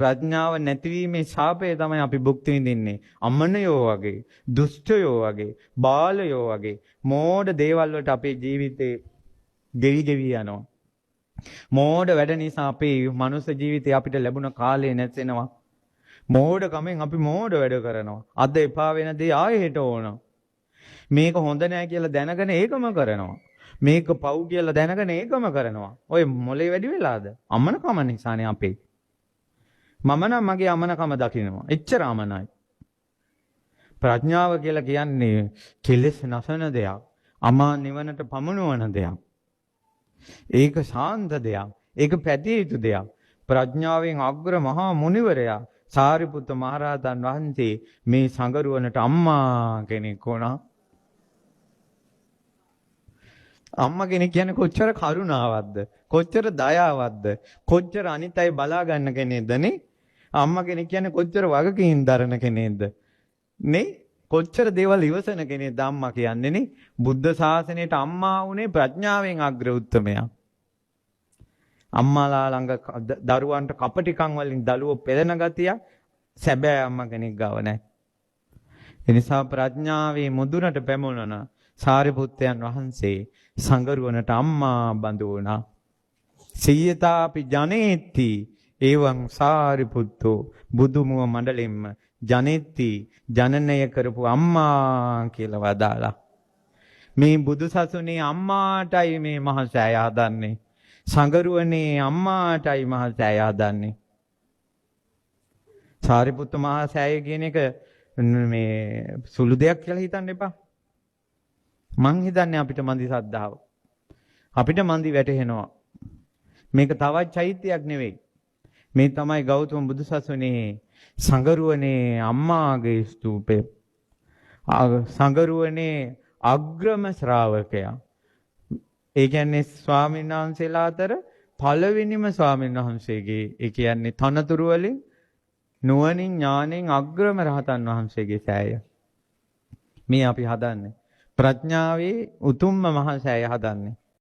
ප්‍රඥාව නැතිවීමේ ශාපය තමයි අපි භුක්ති විඳින්නේ. අමනයෝ වගේ, දුෂ්ටයෝ වගේ, බාලයෝ වගේ මෝඩ දේවල් වලට අපේ ජීවිතේ ගෙවි ගෙවි යනවා. මෝඩ වැඩ නිසා අපේ මනුස්ස ජීවිතේ අපිට ලැබුණ කාලය නැසෙනවා. මෝඩ කමෙන් අපි මෝඩ වැඩ කරනවා. අද එපා වෙන දේ ආයෙ හෙට ඕන. මේක හොඳ නෑ කියලා දැනගෙන ඒකම කරනවා. මේක පව් කියලා දැනගෙන ඒකම කරනවා. ඔය මොලේ වැඩි වෙලාද? අමනකම නිසානේ අපේ. මම නම් මගේ අමනකම දකිනවා. එච්චර අමනයි. ප්‍රඥාව කියලා කියන්නේ කෙලෙස් නැසන දෙයක්. අමා නිවනට පමුණුවන දෙයක්. ඒක ශාන්ත දෙයක්. ඒක පැතිය යුතු දෙයක්. ප්‍රඥාවෙන් අග්‍ර මහා මුනිවරයා සාරිපුත්ත මහරහතන් වහන්සේ මේ සංගරුවනට අම්මා කෙනෙක් වුණා. අම්මා කෙනෙක් කියන්නේ කොච්චර කරුණාවක්ද, කොච්චර දයාවක්ද, කොච්චර අනිත් අය බලා ගන්න කෙනෙක්ද නේ? අම්මා කෙනෙක් කියන්නේ කොච්චර වගකීම් දරන කෙනෙක්ද නේ? කොච්චර දේවල් ඉවසන කෙනෙක්ද අම්මා කියන්නේ නේ? බුද්ධ ශාසනයට අම්මා වුණේ ප්‍රඥාවෙන් අග්‍ර උත්තමයා. අම්මාලා ළඟ දරුවන්ට කපටිකම් වලින් දරුවෝ පෙළෙන ගතිය සැබෑ අම්මා කෙනෙක් ගාව නැහැ. ඒ නිසා ප්‍රඥාවේ මුදුනට පැමුණන සාරිපුත්තයන් වහන්සේ සංගරුවනට අම්මා බඳු වුණා. සියතාපි ජනේති එවං සාරිපුත්තෝ බුදුමුව මණ්ඩලෙම්ම ජනෙත්ති ජනනය කරපු අම්මා කියලා වදාලා. මේ බුදුසසුනේ අම්මාටයි මේ මහසෑය හදන්නේ. සංගරුවනේ අම්මාටයි මහසෑය හදන්නේ. සාරිපුත්ත මහසෑය කියන එක මේ සුළු දෙයක් කියලා හිතන්න එපා. මං හිතන්නේ අපිට මන්දි සද්ධාව. අපිට මන්දි වැටහෙනවා. මේක තවත් චෛත්‍යයක් නෙවෙයි. මේ තමයි ගෞතම බුදුසසුනේ සංගරුවනේ අම්මාගේ ස්තූපය. සංගරුවනේ අග්‍රම ශ්‍රාවකයා. ඒ කියන්නේ ස්වාමීන් වහන්සේලා අතර පළවෙනිම ස්වාමීන් වහන්සේගේ ඒ කියන්නේ තනතුරු වලින් නුවණින් ඥාණයෙන් අග්‍රම රහතන් වහන්සේගේ සෑය. මේ අපි හදන්නේ. ප්‍රඥාවේ උතුම්ම මහා සෑය හදන්නේ.